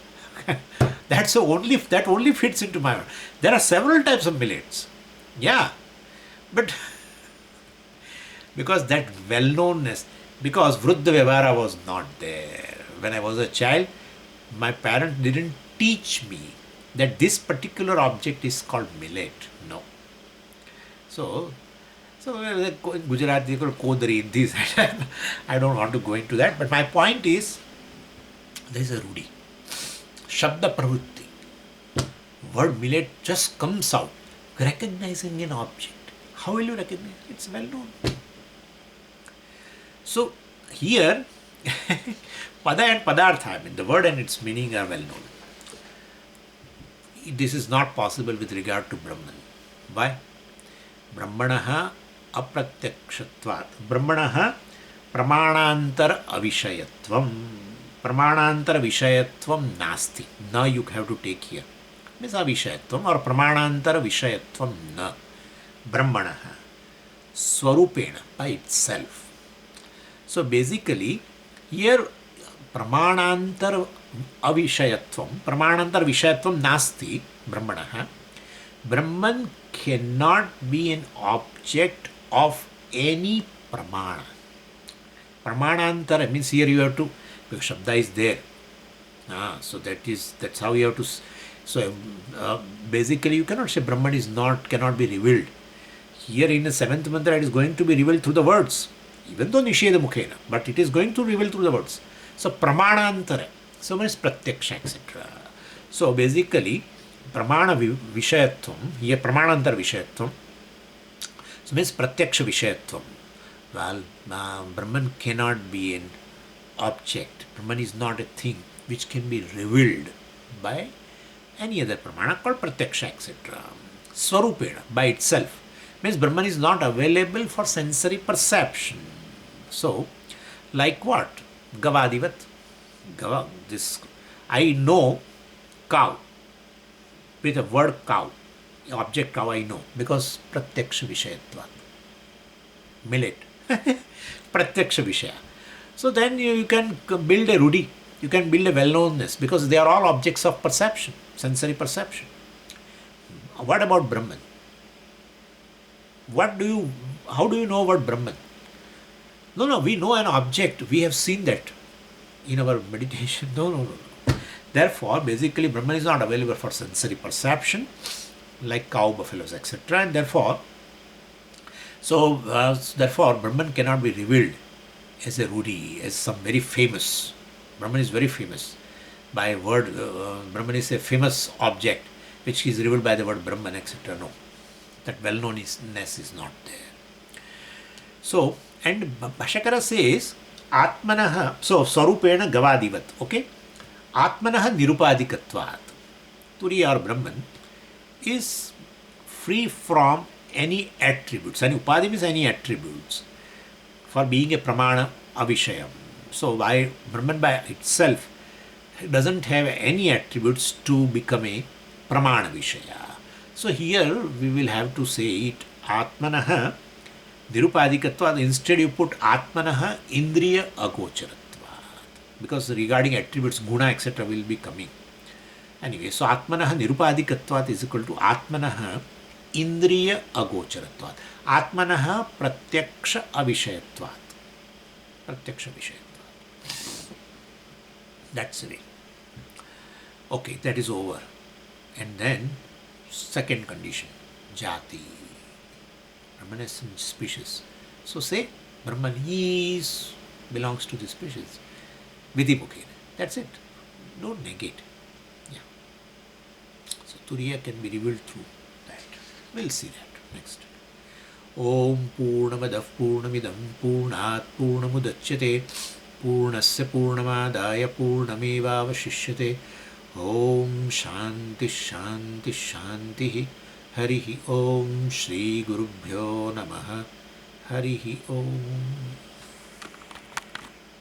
That only fits into my mind. There are several types of millets. Yeah. But because that well-knownness, because Vruddha Vyavara was not there. When I was a child, my parents didn't teach me that this particular object is called millet. No. So in Gujarat, they call kodari, this. I don't want to go into that. But my point is, there is a rudi. Shabda pravritti. Word millet just comes out. Recognizing an object. How will you recognize? It's well known. So here, pada and padartha, I mean the word and its meaning are well known. This is not possible with regard to Brahman. Why? Brahmanaha apratyakshatvat. Brahmanaha pramanantar avishayatvam. Pramanantar vishayatvam nasti. Na you have to take here. Means avishayatvam or pramanantar vishayatvam na. Brahmanaha swarupena, by itself. So basically here pramanantar avishayatvam, pramanantar vishayatvam nasti brahmanaha. Brahman cannot be an object of any pramana. Pramanantara means here you have to, because Shabda is there. So that's how you have to. So basically you cannot say Brahman cannot be revealed. Here in the seventh mantra it is going to be revealed through the words. Even though Nisheda Mukhena, but it is going to reveal through the words. So Pramanantara, so means Pratyaksha, etc. So basically, Pramana Vishayatvam, here Pramanantara Vishayatvam, so means Pratyaksha Vishayatvam. Well, Brahman cannot be an object. Brahman is not a thing which can be revealed by any other Pramana called Pratyaksha, etc. Swarupena, by itself. Means Brahman is not available for sensory perception. So, like what? Gavadivat. This I know cow. With a word cow, object cow I know, because pratyaksha vishayatvat. Millet. Pratyaksha vishaya. So then you can build a rudi. You can build a well-knownness, because they are all objects of perception, sensory perception. What about Brahman? How do you know about Brahman? No, we know an object. We have seen that in our meditation. No. Therefore, basically, Brahman is not available for sensory perception, like cow, buffaloes, etc. And therefore, Brahman cannot be revealed as a rudi, as some very famous. Brahman is very famous by word. Brahman is a famous object which is revealed by the word Brahman, etc. No. That well-knownness is not there. So, and Bhashyakara says, Atmanaha, so Sarupena Gavadivat, okay? Atmanaha Nirupadikatvat. Turīya or Brahman is free from any attributes. And Upadi means any attributes for being a Pramana Avishayam. So, Brahman by itself doesn't have any attributes to become a Pramana Vishaya. So here we will have to say it Atmanaha Nirupadikatvat. Instead you put Atmanaha Indriya Agocharatvat. Because regarding attributes, guna, etc. will be coming. Anyway, so Atmanaha Nirupadikatvat is equal to Atmanaha Indriya Agocharatvat. Atmanaha Pratyaksha Avishayatvat. Pratyaksha Vishayatvat. That's the way. Okay, that is over. And then second condition, jati. Brahman is some species. So say Brahman belongs to this species. Vidhimukhena. That's it. Don't negate. Yeah. So Turīya can be revealed through that. We'll see that next. Om Purnamadav Purnamidam Purnat Purnamudachyate Purnasya Purnamadaya Purnameva Vashishyate. Om Shanti Shanti Shanti Harihi Om Shri Gurubhyo Namaha Harihi Om.